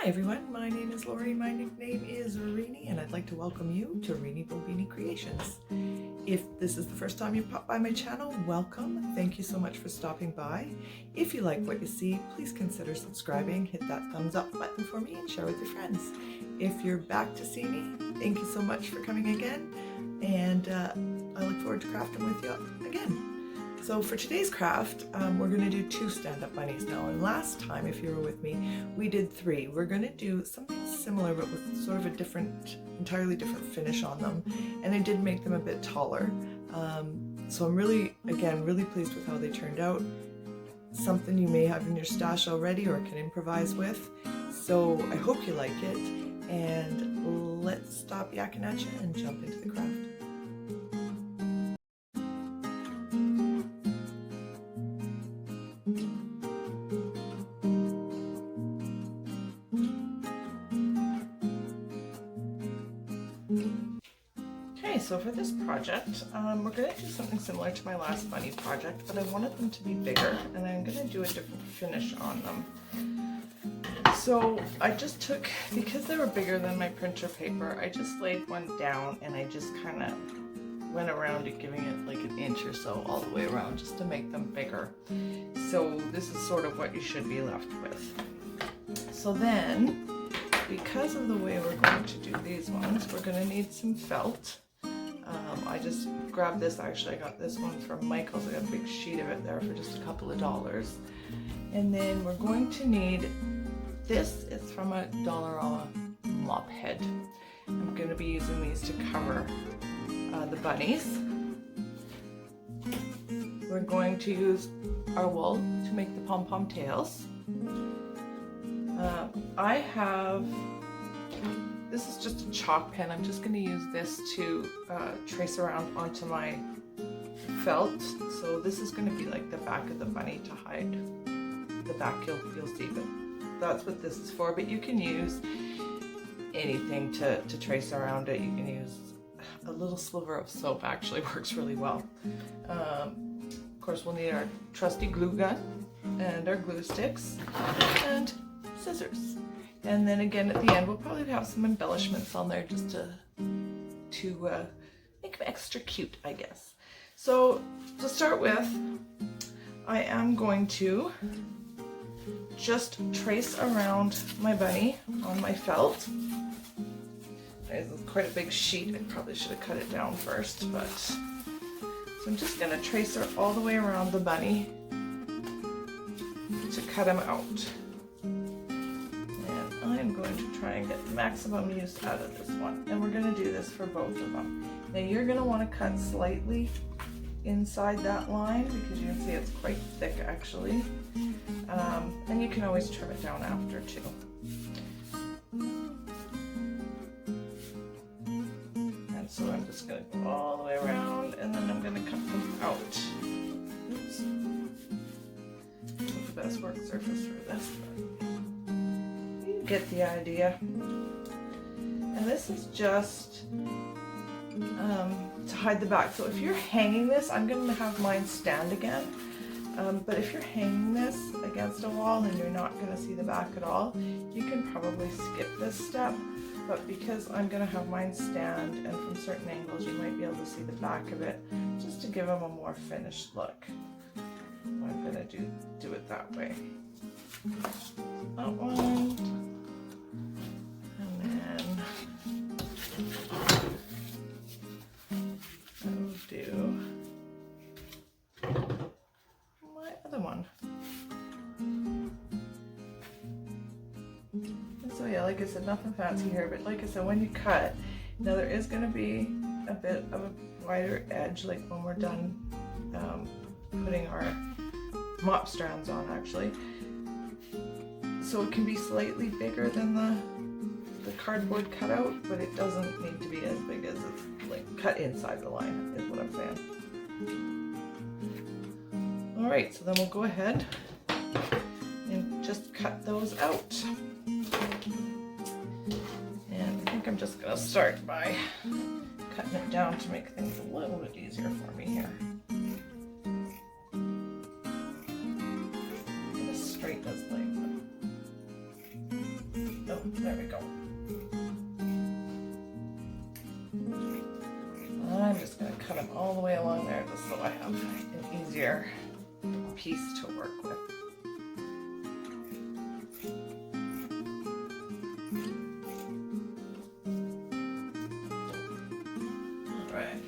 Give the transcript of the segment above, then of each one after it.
everyone, my name is Lori, my nickname is Rini, and I'd like to welcome you to Rini Bobini Creations. If this is the first time you pop by my channel, welcome. Thank you so much for stopping by. If you like what you see, please consider subscribing, hit that thumbs up button for me and share with your friends. If you're back to see me, thank you so much for coming again, and I look forward to crafting with you again. So for today's craft, we're going to do 2 stand-up bunnies now, and last time, if you were with me, we did 3. We're going to do something similar but with sort of a entirely different finish on them, and I did make them a bit taller. So I'm really pleased with how they turned out. Something you may have in your stash already or can improvise with. So I hope you like it, and let's stop yakking at you and jump into the craft. Okay, so for this project, we're going to do something similar to my last bunny project, but I wanted them to be bigger, and I'm going to do a different finish on them. So I just took, because they were bigger than my printer paper, I just laid one down and I just kind of went around it, giving it like an inch or so all the way around just to make them bigger. So this is sort of what you should be left with. So then, because of the way we're going to do these ones, we're going to need some felt. I just grabbed this, actually I got this one from Michael's. I got a big sheet of it there for just a couple of dollars. And then we're going to need this. It's from a Dollarama mop head. I'm going to be using these to cover the bunnies. We're going to use our wool to make the pom-pom tails. I have, this is just a chalk pen. I'm just going to use this to trace around onto my felt. So this is going to be like the back of the bunny to hide the back, you'll see, but that's what this is for. But you can use anything to trace around it. You can use a little sliver of soap, actually works really well. Of course, we'll need our trusty glue gun and our glue sticks and scissors. And then again at the end we'll probably have some embellishments on there just to make them extra cute, I guess. So to start with, I am going to just trace around my bunny on my felt. It's quite a big sheet. I probably should have cut it down first, but so I'm just going to trace her all the way around the bunny to cut him out. I'm going to try and get maximum use out of this one, and we're going to do this for both of them. Now you're going to want to cut slightly inside that line because you can see it's quite thick actually, and you can always trim it down after too. And so I'm just going to go all the way around, and then I'm going to cut them out. Oops. Not the best work surface for this, but get the idea. And this is just to hide the back. So if you're hanging this, I'm going to have mine stand again, but if you're hanging this against a wall and you're not going to see the back at all, you can probably skip this step. But because I'm going to have mine stand, and from certain angles you might be able to see the back of it, just to give them a more finished look, I'm going to do it that way. That one. Do my other one. And so yeah, like I said, nothing fancy here, but like I said, when you cut, now there is going to be a bit of a wider edge, like when we're done putting our mop strands on actually. So it can be slightly bigger than the cardboard cutout, but it doesn't need to be as big as it's like cut inside the line, is what I'm saying. Alright, so then we'll go ahead and just cut those out. And I think I'm just going to start by cutting it down to make things a little bit easier for me here. As straight as like that. Oh, There we go. I'm just going to cut them all the way along there just so I have an easier piece to work with. All right.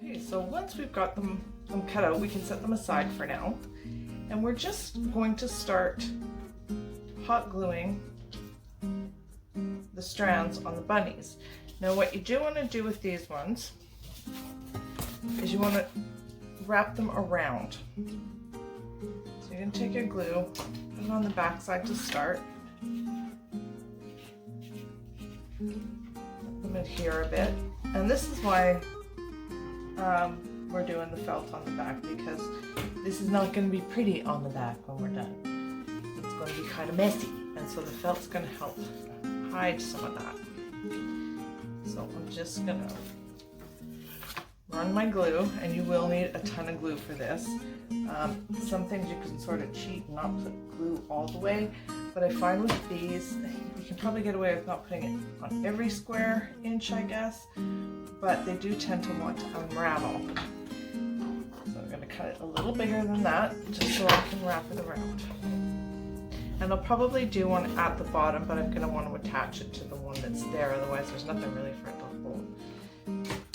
Okay, so once we've got them cut out, we can set them aside for now. And we're just going to start hot gluing the strands on the bunnies. Now what you do want to do with these ones is you want to wrap them around. So you're going to take your glue, put it on the back side to start. Put them in here a bit. And this is why we're doing the felt on the back, because this is not going to be pretty on the back when we're done. It's going to be kind of messy, and so the felt's going to help hide some of that. So I'm just going to run my glue, and you will need a ton of glue for this. Some things you can sort of cheat and not put glue all the way, but I find with these, you can probably get away with not putting it on every square inch, I guess, but they do tend to want to unravel. Cut it a little bigger than that just so I can wrap it around. And I'll probably do one at the bottom, but I'm going to want to attach it to the one that's there, otherwise there's nothing really for it to hold.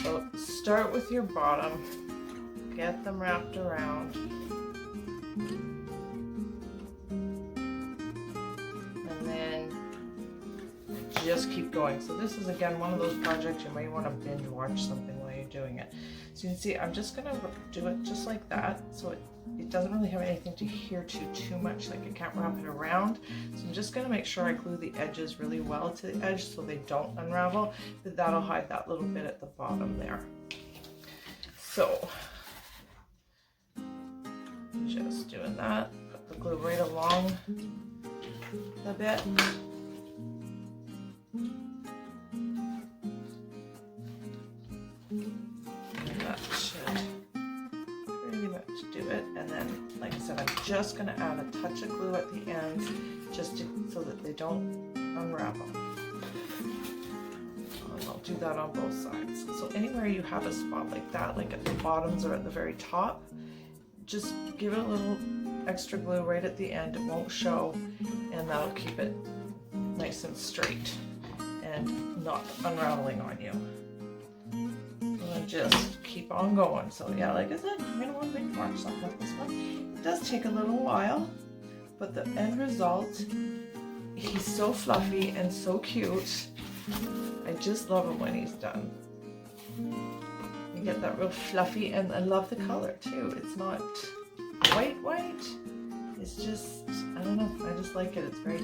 So start with your bottom, get them wrapped around, and then just keep going. So this is again one of those projects you may want to binge watch something while you're doing it. So you can see I'm just going to do it just like that, so it doesn't really have anything to adhere to too much, like I can't wrap it around. So I'm just going to make sure I glue the edges really well to the edge so they don't unravel, but that'll hide that little bit at the bottom there. So just doing that, put the glue right along the bit. Just going to add a touch of glue at the ends just so that they don't unravel. And I'll do that on both sides. So anywhere you have a spot like that, like at the bottoms or at the very top, just give it a little extra glue right at the end. It won't show, and that'll keep it nice and straight and not unraveling on you. And just keep on going. So yeah, like I said, you're going to want to binge watch something like this one. It does take a little while, but the end result, he's so fluffy and so cute. I just love him when he's done. You get that real fluffy, and I love the color too. It's not white, it's just, I don't know, I just like it. It's very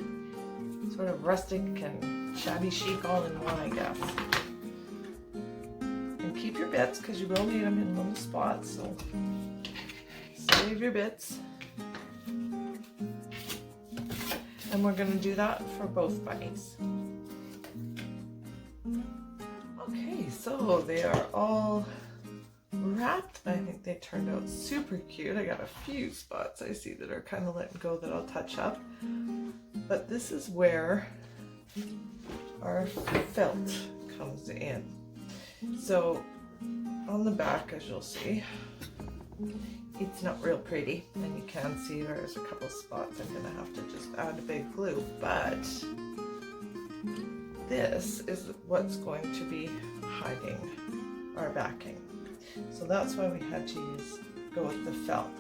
sort of rustic and shabby chic all in one, I guess. And keep your bits, because you will need them in little spots, so save your bits. And we're going to do that for both bunnies. Okay, so they are all wrapped. I think they turned out super cute. I got a few spots I see that are kind of letting go that I'll touch up. But this is where our felt comes in. So on the back, as you'll see, it's not real pretty, and you can see there's a couple spots I'm going to have to just add a big glue, but this is what's going to be hiding our backing. So that's why we had to go with the felt.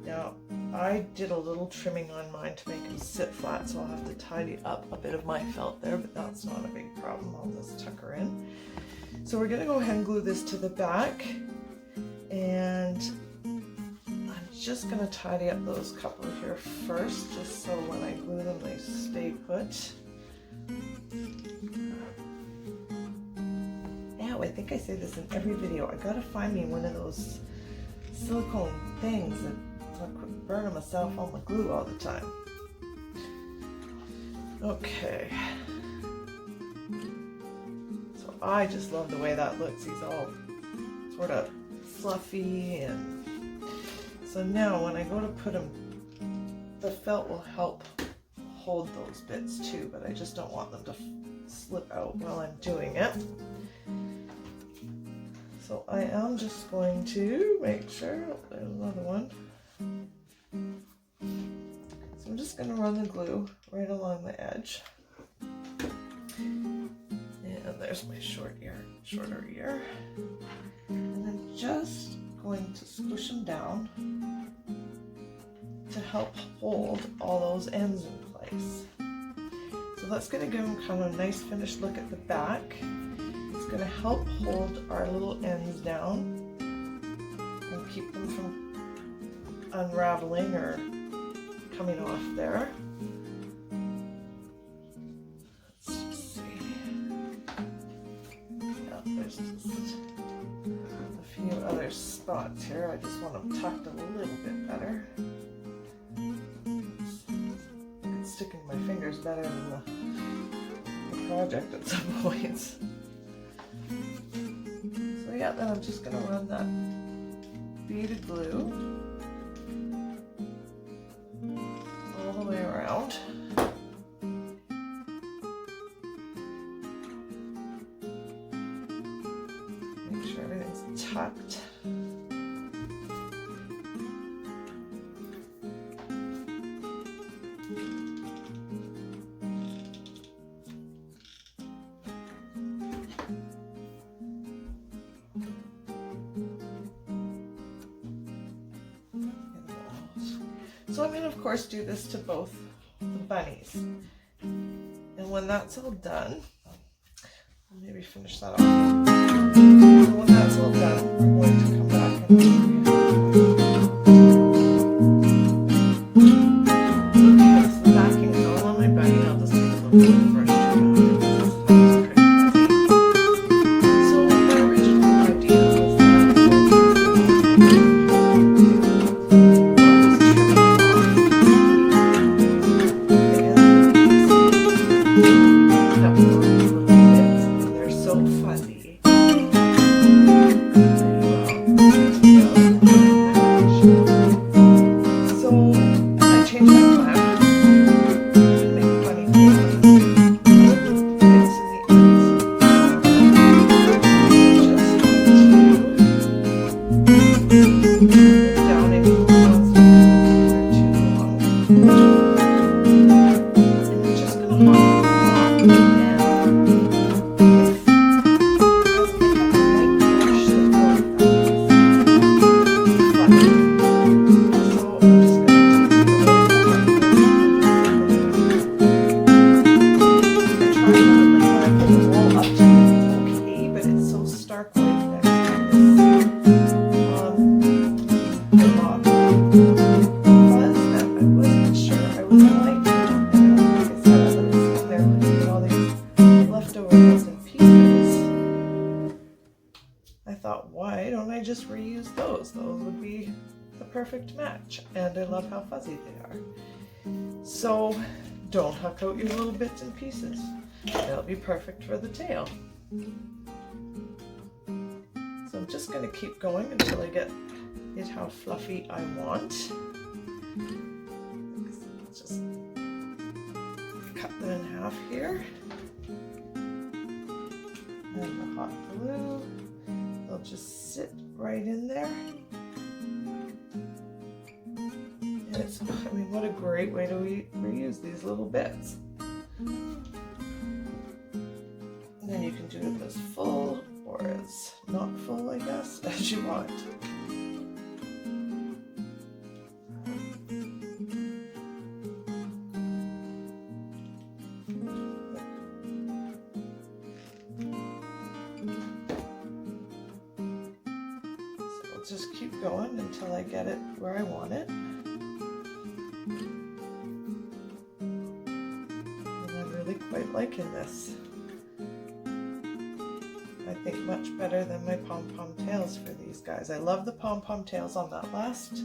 Now, I did a little trimming on mine to make them sit flat, so I'll have to tidy up a bit of my felt there, but that's not a big problem. I'll just tuck her in. So we're going to go ahead and glue this to the back, and I'm just going to tidy up those couple here first, just so when I glue them they stay put. Ow, I think I say this in every video. I gotta find me one of those silicone things that I quit burning myself on the glue all the time. Okay. So I just love the way that looks. He's all sort of fluffy, and so now when I go to put them, the felt will help hold those bits too, but I just don't want them to slip out while I'm doing it. So I am just going to make sure, there's another one. So I'm just going to run the glue right along the edge. And there's my shorter ear. And I'm just going to squish them down to help hold all those ends in place. So that's going to give them kind of a nice finished look at the back. It's going to help hold our little ends down and keep them from unraveling or coming off there. Let's just see. Yeah, there's just a few other spots here. I just want them tucked a little bit better. Sticking my fingers better than the project at some points. So yeah, then I'm just going to run that beaded glue all the way around. Make sure everything's tucked. So I'm going to, of course, do this to both the bunnies. And when that's all done, I'll maybe finish that off. So when that's all done, we're going to come back and okay, so the backing's all on my bunny. I'll just take a little bit of brush to so my original idea was just reuse those. Those would be the perfect match, and I love how fuzzy they are. So don't huck out your little bits and pieces. They'll be perfect for the tail. So I'm just going to keep going until I get it how fluffy I want. Let's just cut them in half here. And the hot glue, they'll just sit right in there. And it's, I mean, what a great way to reuse these little bits. And then you can do it as full or as not full, I guess, as you want. Just keep going until I get it where I want it. And I'm really quite liking this. I think much better than my pom-pom tails for these guys. I love the pom-pom tails on that last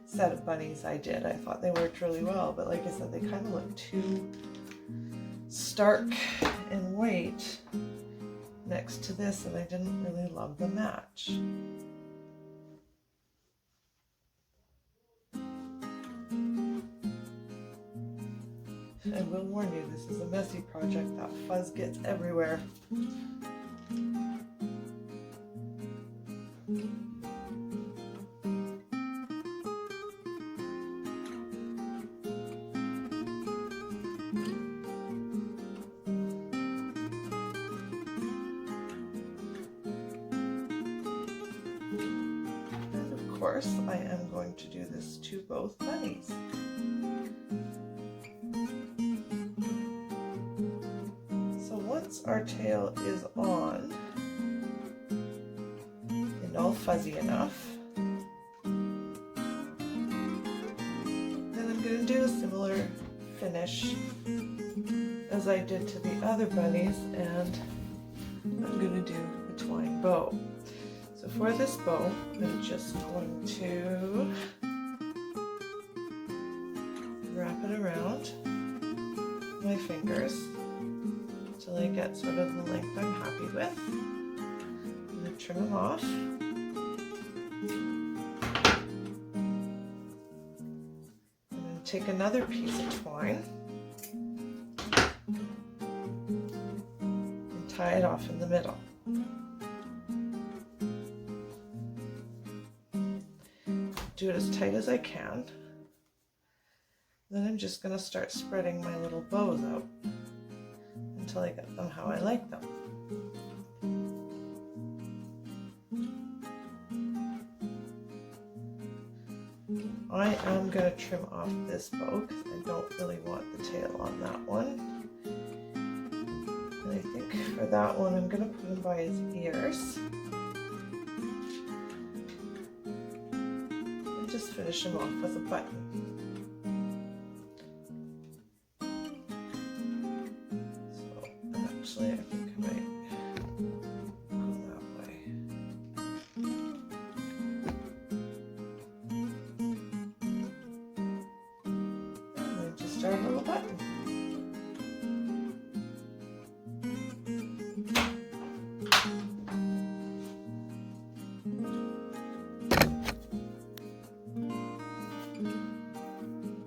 set of bunnies I did. I thought they worked really well, but like I said, they kind of look too stark and white next to this, and I didn't really love the match. warn you, this is a messy project. That fuzz gets everywhere. And of course, I am going to do this to both bunnies. Once our tail is on and all fuzzy enough, then I'm going to do a similar finish as I did to the other bunnies, and I'm going to do a twine bow. So for this bow, I'm just going to wrap it around my fingers until I get sort of the length I'm happy with. I'm going to trim them off. I'm going to take another piece of twine and tie it off in the middle. Do it as tight as I can. Then I'm just going to start spreading my little bows out until I get them how I like them. I am going to trim off this bow because I don't really want the tail on that one. And I think for that one I'm going to put him by his ears. And just finish him off with a button. Actually, I think I might go that way. And then just our little button.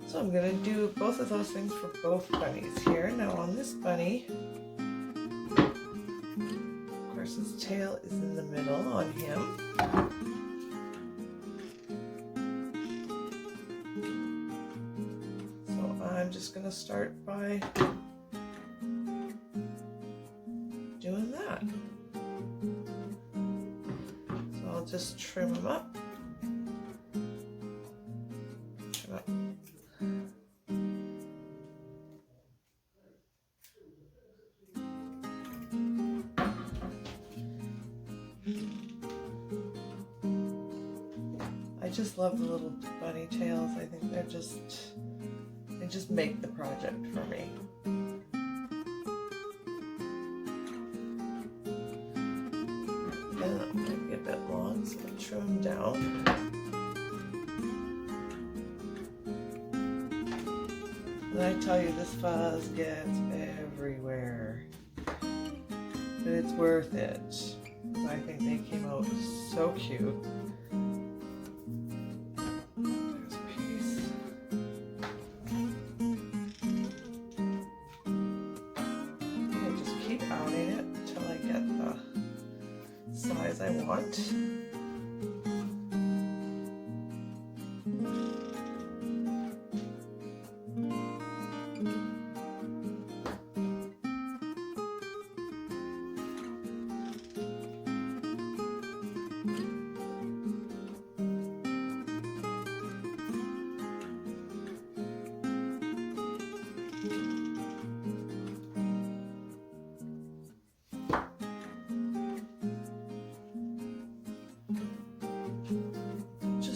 So I'm going to do both of those things for both bunnies here. Now on this bunny, his tail is in the middle on him. So I'm just going to start by doing that. So I'll just trim him up. Trim up. I just love the little bunny tails. I think they just make the project for me. And that might be a bit long, so I'll trim them down. And I tell you, this fuzz gets everywhere, but it's worth it. I think they came out so cute. There's a piece. And I just keep adding it until I get the size I want.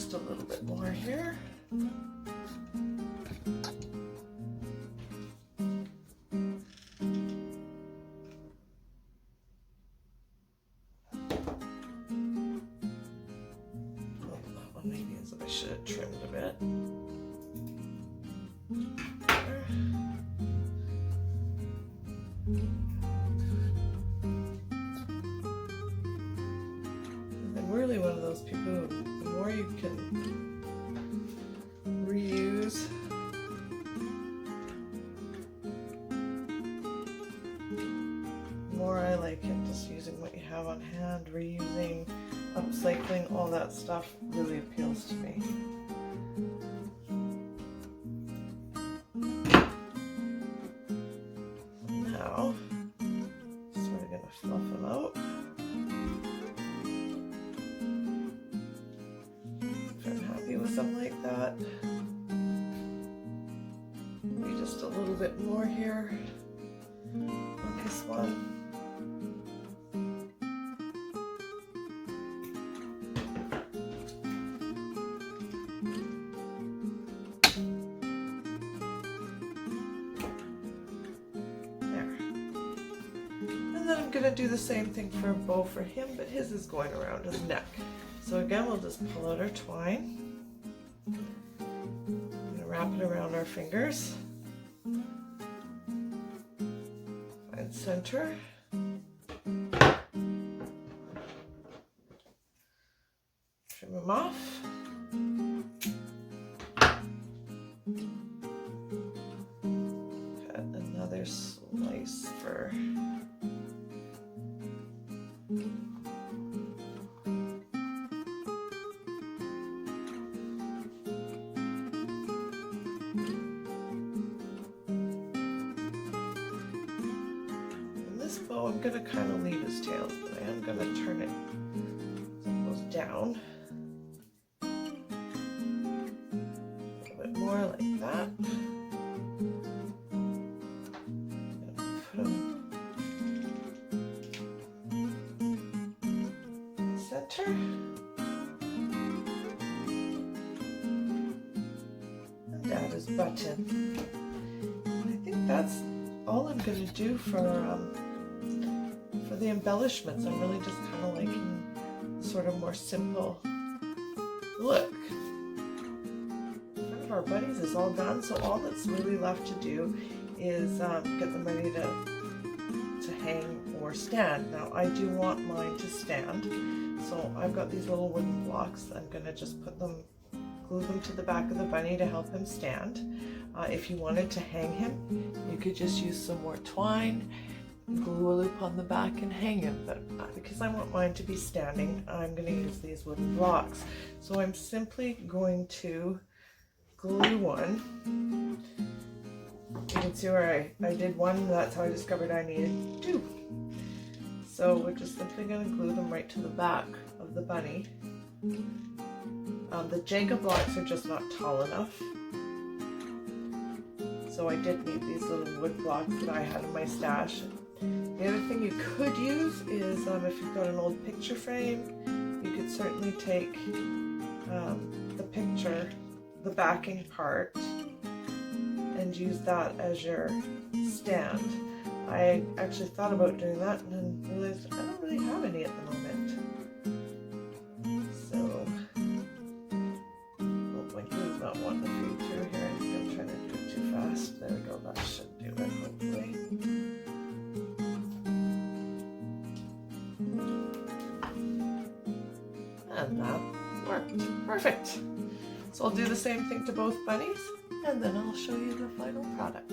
A little bit more here. Oh, that one maybe is, I should have trimmed a bit. There. I'm really one of those people who, the more you can reuse, secondhand, reusing, upcycling, all that stuff really appeals to me. Now, sort of gonna fluff them out. If I'm happy with them like that, maybe just a little bit more here on this one. And then I'm going to do the same thing for a bow for him, but his is going around his neck. So again, we'll just pull out our twine. I'm going to wrap it around our fingers. Find center. Trim him off. Cut another slice for bow. I'm going to kind of leave his tails, but I am going to turn it so it goes down. A little bit more like that. Put him in the center. And add his button. And I think that's all I'm going to do for the embellishments. I'm really just kind of liking sort of more simple look. One of our bunnies is all done, so all that's really left to do is get them ready to hang or stand. Now I do want mine to stand, so I've got these little wooden blocks. I'm going to just glue them to the back of the bunny to help him stand. If you wanted to hang him, you could just use some more twine, glue a loop on the back and hang him, but because I want mine to be standing, I'm going to use these wooden blocks. So I'm simply going to glue one. You can see where I did one, that's how I discovered I needed two. So we're just simply going to glue them right to the back of the bunny. The Jenga blocks are just not tall enough, so I did need these little wood blocks that I had in my stash. The other thing you could use is if you've got an old picture frame, you could certainly take the picture, the backing part, and use that as your stand. I actually thought about doing that and then realized I don't really have any at the moment. So, oh, my glue's not wanting to feed through here. I think I'm trying to do it too fast. There we go, that should do it, hopefully. And that worked. Perfect. So I'll do the same thing to both bunnies, and then I'll show you the final product.